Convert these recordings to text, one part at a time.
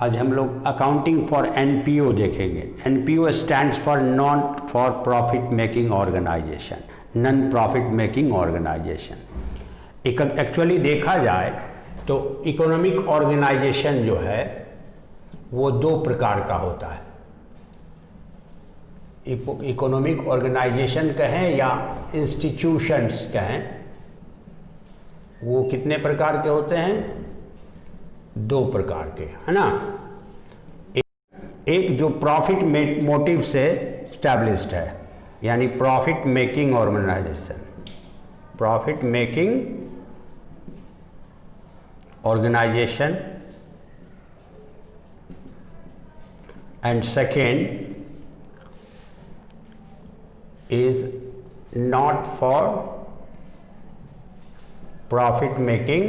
आज हम लोग अकाउंटिंग फॉर एनपीओ देखेंगे। NPO stands for non for profit making organisation, non profit making organisation. Actually देखा जाए तो इकोनॉमिक ऑर्गेनाइजेशन जो है वो दो प्रकार का होता है। इकोनॉमिक ऑर्गेनाइजेशन कहें या इंस्टीट्यूशंस कहें, वो कितने प्रकार के होते हैं? दो प्रकार के, है ना। एक जो प्रॉफिट मोटिव से स्टैब्लिश्ड है, यानी profit making organisation, profit making organisation. And second is not for profit making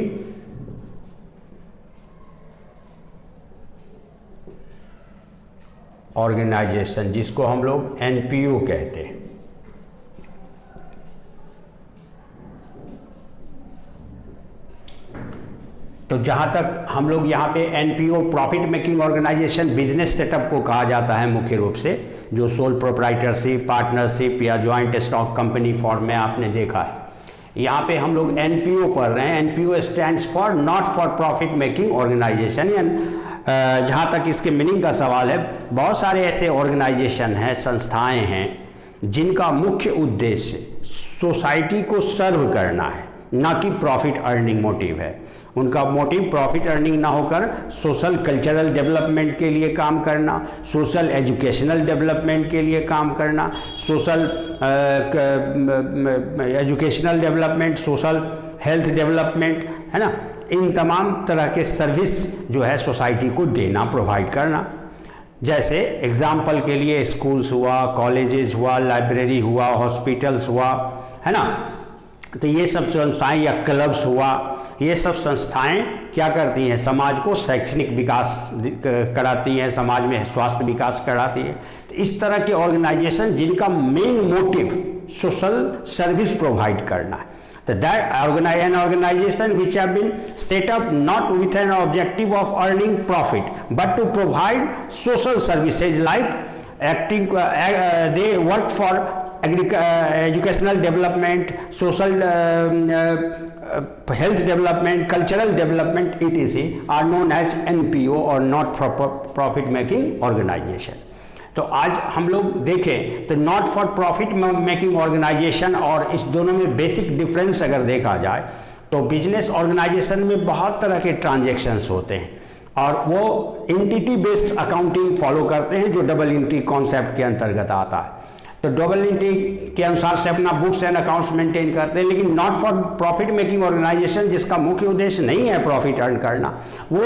organisation, जिसको हम लोग एनपीओ कहते हैं। तो जहाँ तक हम लोग यहाँ पे NPO profit making organisation business setup को कहा जाता है मुख्य रूप से, जो सोल प्रोप्राइटरशिप, पार्टनरशिप या जॉइंट स्टॉक कंपनी फॉर्म में आपने देखा है। यहाँ पे हम लोग एनपीओ पढ़ रहे हैं। NPO stands for not for profit making organisation. जहाँ तक इसके मीनिंग का सवाल है, बहुत सारे ऐसे ऑर्गेनाइजेशन हैं, संस्थाएं हैं, जिनका मुख्य उद्देश्य सोसाइटी को सर्व करना है, ना कि प्रॉफिट अर्निंग मोटिव है। उनका मोटिव प्रॉफिट अर्निंग ना होकर सोशल कल्चरल डेवलपमेंट के लिए काम करना, सोशल एजुकेशनल डेवलपमेंट के लिए काम करना, social educational development, social health development, है ना, इन तमाम तरह के सर्विस जो है सोसाइटी को देना, प्रोवाइड करना। जैसे एग्जाम्पल के लिए स्कूल्स हुआ, कॉलेजेस हुआ, लाइब्रेरी हुआ, हॉस्पिटल्स हुआ, है ना। तो ये सब संस्थाएं या क्लब्स हुआ, ये सब संस्थाएं क्या करती हैं? समाज को शैक्षणिक विकास कराती हैं, समाज में स्वास्थ्य विकास कराती है। तो इस तरह के ऑर्गेनाइजेशन जिनका main motive social service provide करना है। तो that an organization which have been set up not with an objective of earning profit but to provide social services like acting, they work for educational development, social health development, cultural development, etc. are known as NPO or not for profit making organization. तो आज हम लोग देखें तो not for profit making organisation और इस दोनों में बेसिक डिफरेंस अगर देखा जाए तो बिजनेस ऑर्गेनाइजेशन में बहुत तरह के ट्रांजैक्शंस होते हैं और वो एंटिटी बेस्ड अकाउंटिंग फॉलो करते हैं, जो डबल एंट्री कॉन्सेप्ट के अंतर्गत आता है। तो डबल एंट्री के अनुसार से अपना बुक्स एंड अकाउंट्स मेंटेन करते हैं। लेकिन not for profit making organisation, जिसका मुख्य उद्देश्य नहीं है प्रॉफिट अर्न करना, वो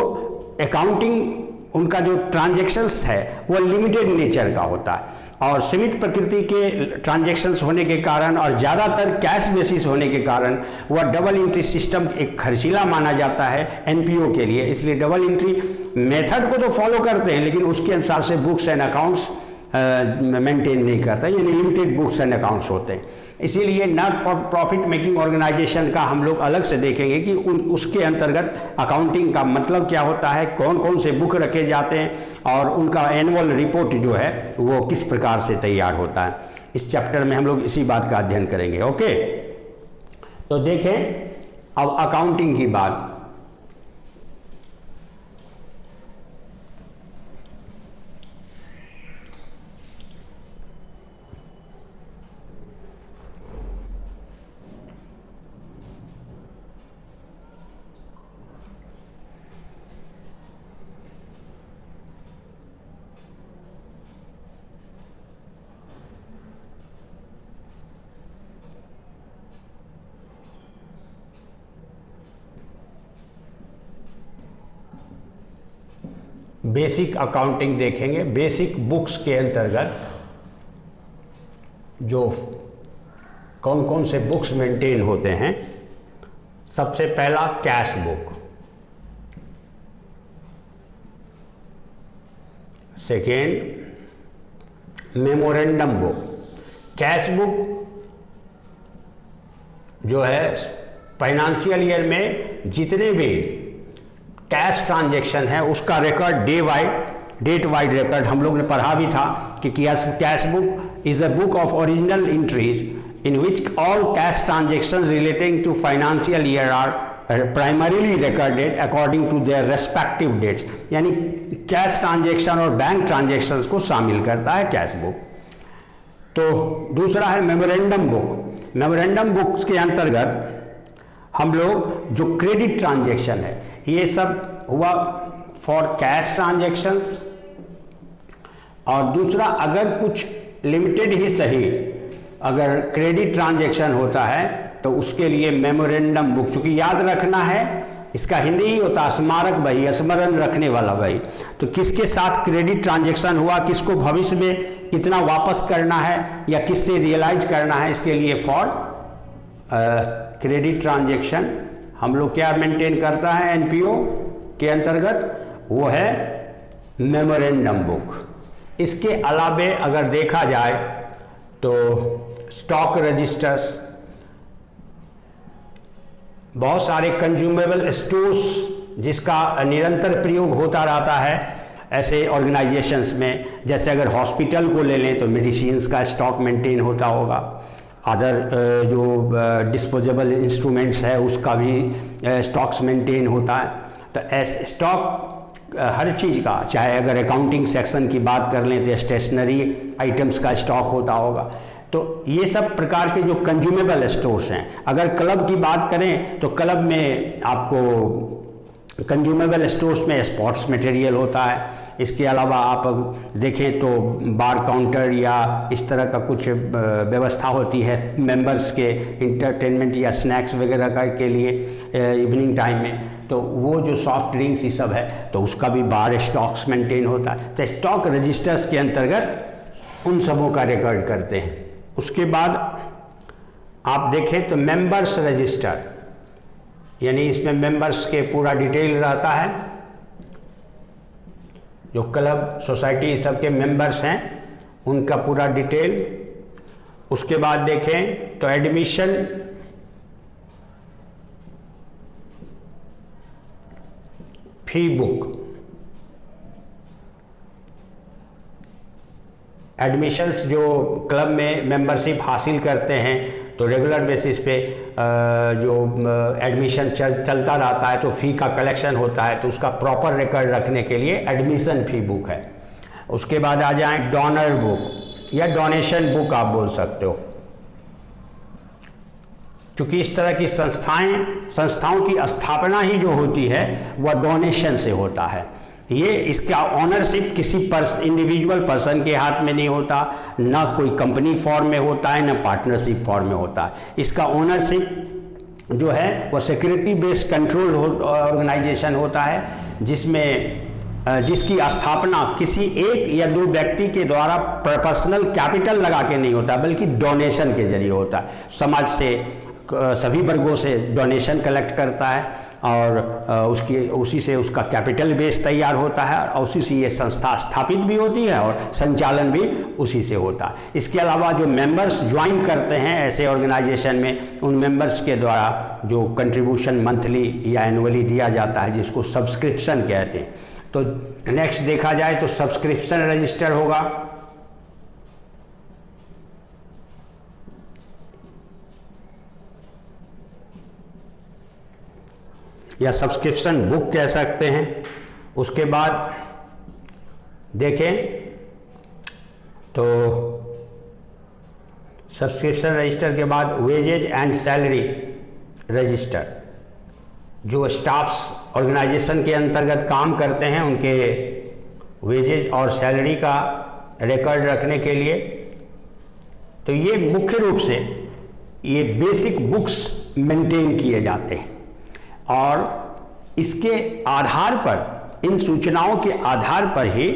अकाउंटिंग, उनका जो ट्रांजैक्शंस है वो लिमिटेड नेचर का होता है और सीमित प्रकृति के ट्रांजैक्शंस होने के कारण और ज़्यादातर कैश बेसिस होने के कारण वह डबल एंट्री सिस्टम एक खर्चीला माना जाता है एनपीओ के लिए। इसलिए डबल एंट्री मेथड को तो फॉलो करते हैं लेकिन उसके अनुसार से बुक्स एंड अकाउंट्स मेंटेन नहीं करता, यानी लिमिटेड बुक्स एंड अकाउंट्स होते हैं। इसीलिए not for profit making organisation का हम लोग अलग से देखेंगे कि उसके अंतर्गत अकाउंटिंग का मतलब क्या होता है, कौन कौन से बुक रखे जाते हैं और उनका एनुअल रिपोर्ट जो है वो किस प्रकार से तैयार होता है। इस चैप्टर में हम लोग इसी बात का अध्ययन करेंगे। ओके, तो देखें अब अकाउंटिंग की बात। बेसिक अकाउंटिंग देखेंगे। बेसिक बुक्स के अंतर्गत जो कौन कौन से बुक्स मेंटेन होते हैं, सबसे पहला cash book, second memorandum book. Cash book जो है फाइनेंशियल ईयर में जितने भी कैश ट्रांजेक्शन है उसका रिकॉर्ड डेट वाइड रिकॉर्ड हम लोग ने पढ़ा भी था कि cash book is a book of original entries in which all cash transactions relating to financial year are primarily recorded according to their respective dates। यानी कैश ट्रांजेक्शन और bank transactions को शामिल करता है कैश बुक। तो दूसरा है memorandum book. Memorandum books के अंतर्गत हम लोग जो क्रेडिट ट्रांजेक्शन है ये सब हुआ फॉर कैश ट्रांजेक्शंस, और दूसरा अगर कुछ लिमिटेड ही सही अगर क्रेडिट ट्रांजैक्शन होता है तो उसके लिए मेमोरेंडम बुक, चूंकि याद रखना है इसका हिंदी ही होता है स्मारक बही, स्मरण रखने वाला बही। तो किसके साथ क्रेडिट ट्रांजैक्शन हुआ, किसको भविष्य में कितना वापस करना है या किससे रियलाइज करना है, इसके लिए फॉर क्रेडिट ट्रांजैक्शन हम लोग क्या मेंटेन करता है एनपीओ के अंतर्गत, वो है मेमोरेंडम बुक। इसके अलावे अगर देखा जाए तो स्टॉक रजिस्टर्स, बहुत सारे कंज्यूमेबल स्टोर्स जिसका निरंतर प्रयोग होता रहता है ऐसे ऑर्गेनाइजेशंस में, जैसे अगर हॉस्पिटल को ले लें तो मेडिसिन्स का स्टॉक मेंटेन होता होगा, अदर जो डिस्पोजेबल इंस्ट्रूमेंट्स है उसका भी स्टॉक्स मेंटेन होता है। तो ऐसे स्टॉक हर चीज़ का, चाहे अगर अकाउंटिंग सेक्शन की बात कर लें तो स्टेशनरी आइटम्स का स्टॉक होता होगा। तो ये सब प्रकार के जो कंज्यूमेबल स्टोर्स हैं, अगर क्लब की बात करें तो क्लब में आपको कंज्यूमेबल स्टोर्स में स्पोर्ट्स मटेरियल होता है। इसके अलावा आप देखें तो बार काउंटर या इस तरह का कुछ व्यवस्था होती है मेंबर्स के इंटरटेनमेंट या स्नैक्स वगैरह का के लिए इवनिंग टाइम में, तो वो जो सॉफ्ट ड्रिंक्स ये सब है तो उसका भी बार स्टॉक्स मेंटेन होता है। तो स्टॉक रजिस्टर्स के अंतर्गत उन सबों का रिकॉर्ड करते हैं। उसके बाद आप देखें तो मेंबर्स रजिस्टर, यानी इसमें मेंबर्स के पूरा डिटेल रहता है, जो क्लब सोसाइटी सबके मेंबर्स हैं उनका पूरा डिटेल। उसके बाद देखें तो एडमिशन फी बुक, एडमिशन्स जो क्लब में मेंबरशिप हासिल करते हैं तो रेगुलर बेसिस पे जो एडमिशन चलता रहता है तो फ़ी का कलेक्शन होता है, तो उसका प्रॉपर रिकॉर्ड रखने के लिए एडमिशन फ़ी बुक है। उसके बाद आ जाएं डोनर बुक या डोनेशन बुक आप बोल सकते हो, क्योंकि इस तरह की संस्थाओं की स्थापना ही जो होती है वह डोनेशन से होता है। ये इसका ऑनरशिप किसी इंडिविजुअल पर्सन के हाथ में नहीं होता, ना कोई कंपनी फॉर्म में होता है, ना पार्टनरशिप फॉर्म में होता है। इसका ओनरशिप जो है वह सिक्योरिटी बेस्ड कंट्रोल ऑर्गेनाइजेशन होता है, जिसकी स्थापना किसी एक या दो व्यक्ति के द्वारा पर्सनल कैपिटल लगा के नहीं होता, बल्कि डोनेशन के जरिए होता है। समाज से सभी वर्गों से डोनेशन कलेक्ट करता है और उसी से उसका कैपिटल बेस तैयार होता है और उसी से ये संस्था स्थापित भी होती है और संचालन भी उसी से होता है। इसके अलावा जो मेंबर्स ज्वाइन करते हैं ऐसे ऑर्गेनाइजेशन में, उन मेंबर्स के द्वारा जो कंट्रीब्यूशन मंथली या एनुअली दिया जाता है जिसको सब्सक्रिप्शन कहते हैं। तो नेक्स्ट देखा जाए तो सब्सक्रिप्शन रजिस्टर होगा, या सब्सक्रिप्शन बुक कह सकते हैं। उसके बाद देखें तो सब्सक्रिप्शन रजिस्टर के बाद वेजेज एंड सैलरी रजिस्टर, जो स्टाफ्स ऑर्गेनाइजेशन के अंतर्गत काम करते हैं उनके वेजेज और सैलरी का रिकॉर्ड रखने के लिए। तो ये मुख्य रूप से ये बेसिक बुक्स मेंटेन किए जाते हैं और इसके आधार पर, इन सूचनाओं के आधार पर ही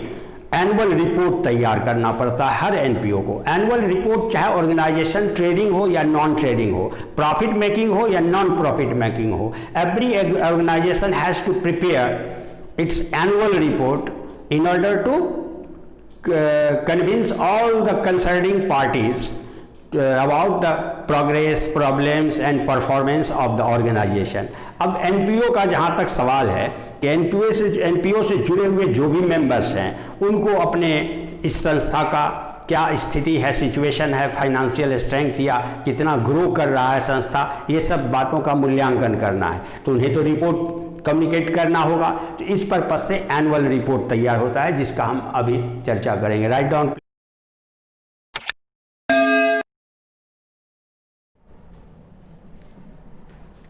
एनुअल रिपोर्ट तैयार करना पड़ता है हर एनपीओ को। एनुअल रिपोर्ट चाहे ऑर्गेनाइजेशन ट्रेडिंग हो या नॉन ट्रेडिंग हो, प्रॉफिट मेकिंग हो या नॉन प्रॉफिट मेकिंग हो, every organisation has to prepare its annual report in order to convince all the concerning parties about the progress, problems and performance of the organization। अब NPO का जहाँ तक सवाल है कि एनपीओ से जुड़े हुए जो भी मेंबर्स हैं उनको अपने इस संस्था का क्या स्थिति है, सिचुएशन है, फाइनेंशियल स्ट्रेंथ या कितना ग्रो कर रहा है संस्था, ये सब बातों का मूल्यांकन करना है। तो उन्हें तो रिपोर्ट कम्युनिकेट करना होगा। तो इस पर्पज से एनुअल रिपोर्ट तैयार होता है, जिसका हम अभी चर्चा करेंगे। Write down.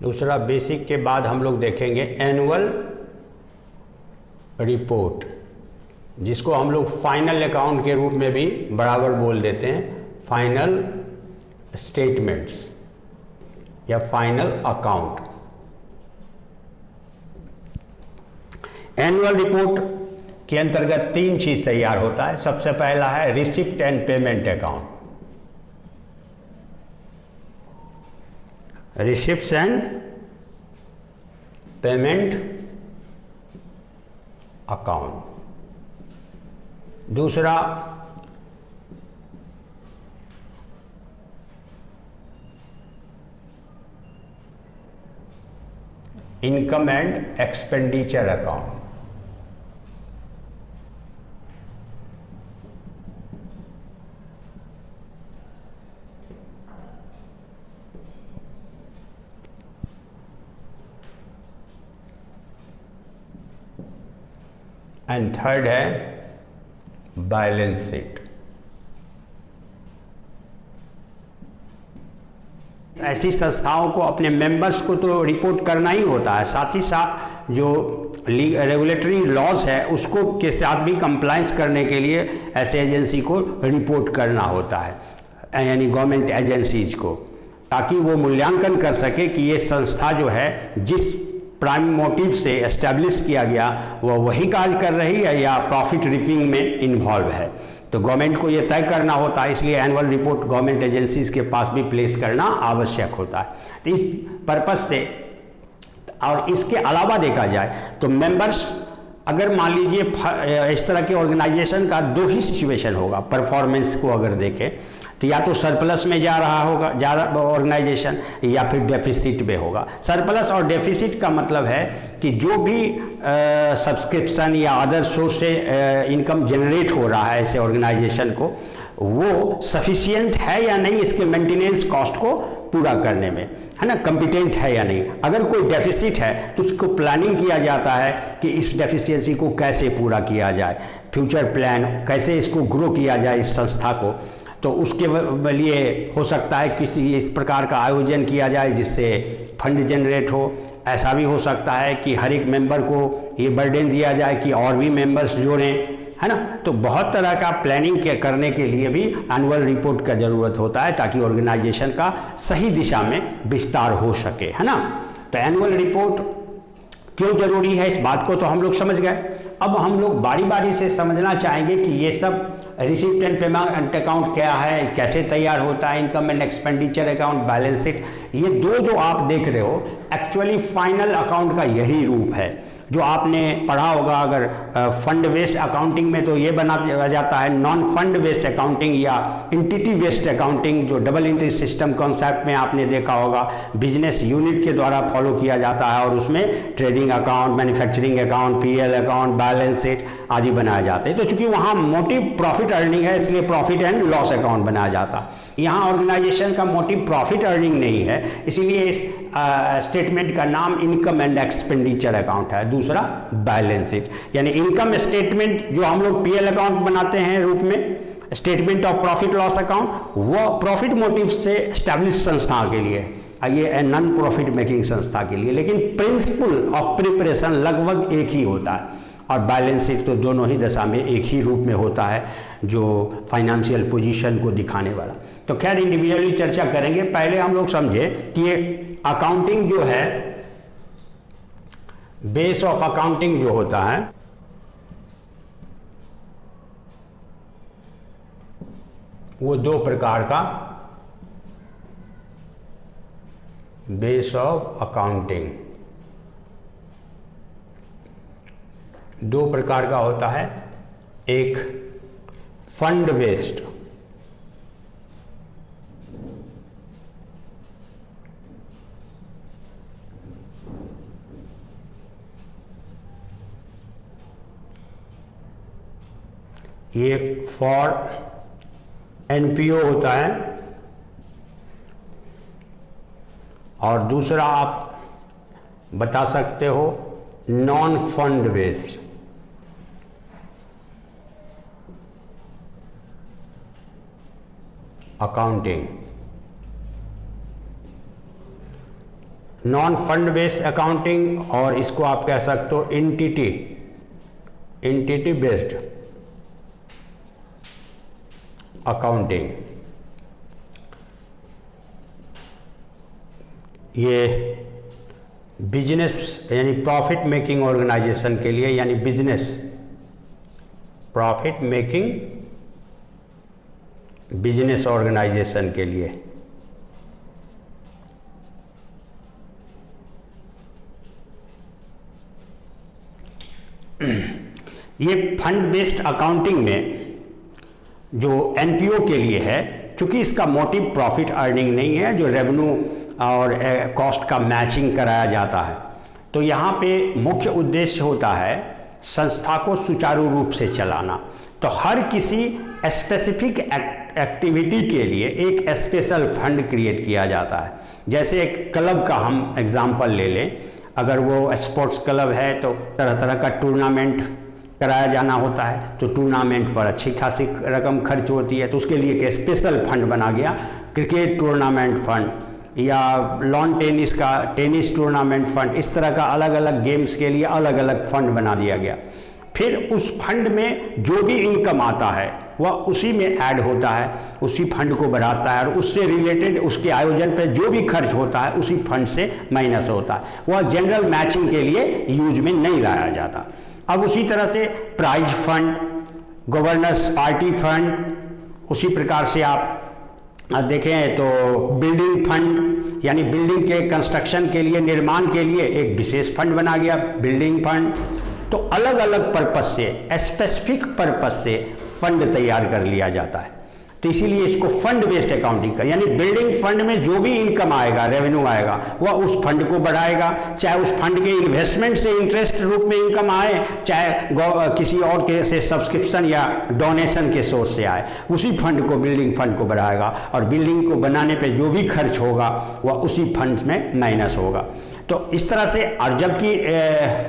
दूसरा बेसिक के बाद हम लोग देखेंगे एनुअल रिपोर्ट, जिसको हम लोग फाइनल अकाउंट के रूप में भी बराबर बोल देते हैं, फाइनल स्टेटमेंट्स या फाइनल अकाउंट। एनुअल रिपोर्ट के अंतर्गत 3 चीज तैयार होता है। सबसे पहला है receipt and payment account, receipts and payment account. दूसरा income and expenditure account. And third है बैलेंस शीट। ऐसी संस्थाओं को अपने मेंबर्स को तो रिपोर्ट करना ही होता है, साथ ही साथ जो रेगुलेटरी लॉज है उसको के साथ भी कंप्लायंस करने के लिए ऐसे एजेंसी को रिपोर्ट करना होता है, यानी गवर्नमेंट एजेंसीज को, ताकि वो मूल्यांकन कर सके कि ये संस्था जो है जिस प्राइम मोटिव से एस्टैब्लिश किया गया वह वही कार्य कर रही है या प्रॉफिट रिपिंग में इन्वॉल्व है। तो गवर्नमेंट को ये तय करना होता है, इसलिए एनुअल रिपोर्ट गवर्नमेंट एजेंसीज के पास भी प्लेस करना आवश्यक होता है। तो इस पर्पज से और इसके अलावा देखा जाए तो मेंबर्स, अगर मान लीजिए इस तरह के ऑर्गेनाइजेशन का 2 ही सिचुएशन होगा, परफॉर्मेंस को अगर देखें तो या तो सरप्लस में जा रहा होगा ऑर्गेनाइजेशन, या फिर डेफिसिट में होगा। सरप्लस और डेफिसिट का मतलब है कि जो भी सब्सक्रिप्शन या अदर सोर्स से इनकम जनरेट हो रहा है ऐसे ऑर्गेनाइजेशन को, वो सफिशिएंट है या नहीं इसके मेंटेनेंस कॉस्ट को पूरा करने में, है ना, कम्पिटेंट है या नहीं। अगर कोई डेफिसिट है तो उसको प्लानिंग किया जाता है कि इस डेफिशिएंसी को कैसे पूरा किया जाए, फ्यूचर प्लान कैसे इसको ग्रो किया जाए इस संस्था को। तो उसके लिए हो सकता है किसी इस प्रकार का आयोजन किया जाए जिससे फंड जनरेट हो। ऐसा भी हो सकता है कि हर एक मेंबर को ये बर्डन दिया जाए कि और भी मेंबर्स जोड़ें, है ना। तो बहुत तरह का प्लानिंग करने के लिए भी एनुअल रिपोर्ट का ज़रूरत होता है, ताकि ऑर्गेनाइजेशन का सही दिशा में विस्तार हो सके, है ना। तो एनुअल रिपोर्ट क्यों जरूरी है, इस बात को तो हम लोग समझ गए। अब हम लोग बारी बारी से समझना चाहेंगे कि ये सब रिसिप्ट एंड पेमेंट अकाउंट क्या है, कैसे तैयार होता है, income and expenditure account, balance sheet, ये 2 जो आप देख रहे हो एक्चुअली फाइनल अकाउंट का यही रूप है। जो आपने पढ़ा होगा अगर फंड बेस्ड अकाउंटिंग में, तो ये बना जाता है नॉन फंड बेस्ड अकाउंटिंग या एंटिटी बेस्ड अकाउंटिंग, जो डबल एंट्री सिस्टम कॉन्सेप्ट में आपने देखा होगा बिजनेस यूनिट के द्वारा फॉलो किया जाता है, और उसमें trading account, manufacturing account, PL account, balance sheet आदि बनाए जाते हैं। तो चूंकि वहाँ मोटिव प्रॉफिट अर्निंग है, इसलिए प्रॉफिट एंड लॉस अकाउंट बनाया जाता है। यहाँ ऑर्गेनाइजेशन का मोटिव प्रॉफिट अर्निंग नहीं है, इसीलिए इस स्टेटमेंट का नाम इनकम एंड एक्सपेंडिचर अकाउंट है। दूसरा बैलेंस शीट, यानी इनकम स्टेटमेंट जो हम लोग पीएल अकाउंट बनाते हैं रूप में, statement of profit loss account, वो प्रॉफिट मोटिव से एस्टैब्लिश संस्था के लिए, ये नॉन प्रॉफिट मेकिंग संस्था के लिए, लेकिन प्रिंसिपल ऑफ प्रिपरेशन लगभग एक ही होता है। और बैलेंस शीट तो दोनों ही दशा में एक ही रूप में होता है, जो फाइनेंशियल पोजीशन को दिखाने वाला। तो खैर इंडिविजुअली चर्चा करेंगे। पहले हम लोग समझे कि ये अकाउंटिंग जो है, बेस ऑफ अकाउंटिंग जो होता है, वो 2 प्रकार का बेस ऑफ अकाउंटिंग 2 प्रकार का होता है। एक फंड बेस्ड, ये फॉर एनपीओ होता है, और दूसरा आप बता सकते हो non fund based accounting. Non fund based accounting, और इसको आप कह सकते हो एंटिटी बेस्ड अकाउंटिंग। ये बिजनेस यानी प्रॉफिट मेकिंग ऑर्गेनाइजेशन के लिए, यानी business profit making business organisation के लिए। ये फंड बेस्ड अकाउंटिंग में जो एनपीओ के लिए है, चूंकि इसका मोटिव प्रॉफिट अर्निंग नहीं है, जो रेवेन्यू और कॉस्ट का मैचिंग कराया जाता है, तो यहाँ पे मुख्य उद्देश्य होता है संस्था को सुचारू रूप से चलाना। तो हर किसी स्पेसिफिक एक्टिविटी के लिए एक स्पेशल फंड क्रिएट किया जाता है। जैसे एक क्लब का हम एग्जांपल ले लें, अगर वो स्पोर्ट्स क्लब है तो तरह तरह का टूर्नामेंट कराया जाना होता है, तो टूर्नामेंट पर अच्छी खासी रकम खर्च होती है, तो उसके लिए एक स्पेशल फंड बना गया, क्रिकेट टूर्नामेंट फंड या लॉन टेनिस का टेनिस टूर्नामेंट फंड। इस तरह का अलग अलग गेम्स के लिए अलग अलग फंड बना दिया गया। फिर उस फंड में जो भी इनकम आता है वह उसी में ऐड होता है, उसी फंड को बढ़ाता है, और उससे रिलेटेड उसके आयोजन पर जो भी खर्च होता है उसी फंड से माइनस होता है, वह जनरल मैचिंग के लिए यूज में नहीं लाया जाता। अब उसी तरह से prize fund, governors party fund, उसी प्रकार से आप देखें तो बिल्डिंग फंड, यानी बिल्डिंग के कंस्ट्रक्शन के लिए, निर्माण के लिए एक विशेष फंड बना गया बिल्डिंग फंड। तो अलग अलग पर्पस से, स्पेसिफिक पर्पस से फंड तैयार कर लिया जाता है। तो इसीलिए इसको फंड बेस्ड अकाउंटिंग कर, यानी बिल्डिंग फंड में जो भी इनकम आएगा, रेवेन्यू आएगा, वह उस फंड को बढ़ाएगा, चाहे उस फंड के इन्वेस्टमेंट से इंटरेस्ट रूप में इनकम आए, चाहे किसी और के से सब्सक्रिप्शन या डोनेशन के सोर्स से आए, उसी फंड को, बिल्डिंग फंड को बढ़ाएगा, और बिल्डिंग को बनाने पे जो भी खर्च होगा वह उसी फंड में माइनस होगा। तो इस तरह से, और जबकि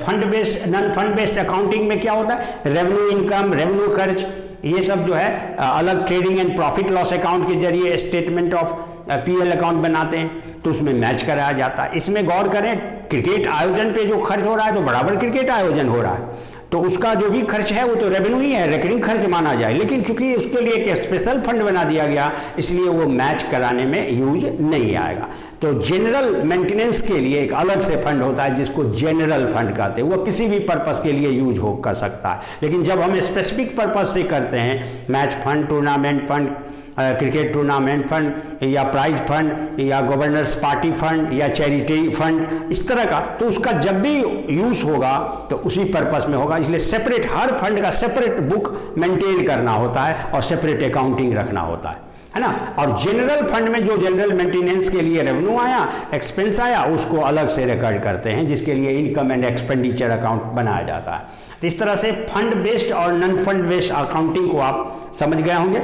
fund based, non fund based accounting में क्या होता है, रेवेन्यू इनकम, रेवेन्यू खर्च, ये सब जो है अलग trading and profit loss account के जरिए स्टेटमेंट ऑफ पीएल अकाउंट बनाते हैं, तो उसमें मैच कराया जाता है। इसमें गौर करें, क्रिकेट आयोजन पे जो खर्च हो रहा है तो बराबर क्रिकेट आयोजन हो रहा है, तो उसका जो भी खर्च है वो तो रेवेन्यू ही है, रिकरिंग खर्च माना जाए, लेकिन चूंकि उसके लिए एक स्पेशल फंड बना दिया गया, इसलिए वो मैच कराने में यूज नहीं आएगा। तो जनरल मेंटेनेंस के लिए एक अलग से फंड होता है जिसको जनरल फंड कहते हैं, वो किसी भी पर्पस के लिए यूज हो कर सकता है। लेकिन जब हम स्पेसिफिक पर्पस से करते हैं, match fund, tournament fund, cricket tournament fund या प्राइज फंड या गवर्नर्स पार्टी फंड या चैरिटी फंड, इस तरह का, तो उसका जब भी यूज होगा तो उसी पर्पस में होगा। इसलिए सेपरेट, हर फंड का सेपरेट बुक मेंटेन करना होता है और सेपरेट अकाउंटिंग रखना होता है ना। और जनरल फंड में जो जनरल मेंटेनेंस के लिए रेवेन्यू आया, एक्सपेंस आया, उसको अलग से रिकॉर्ड करते हैं, जिसके लिए इनकम एंड एक्सपेंडिचर अकाउंट बनाया जाता है। तो इस तरह से फंड बेस्ड और नॉन फंड बेस्ड अकाउंटिंग को आप समझ गए होंगे।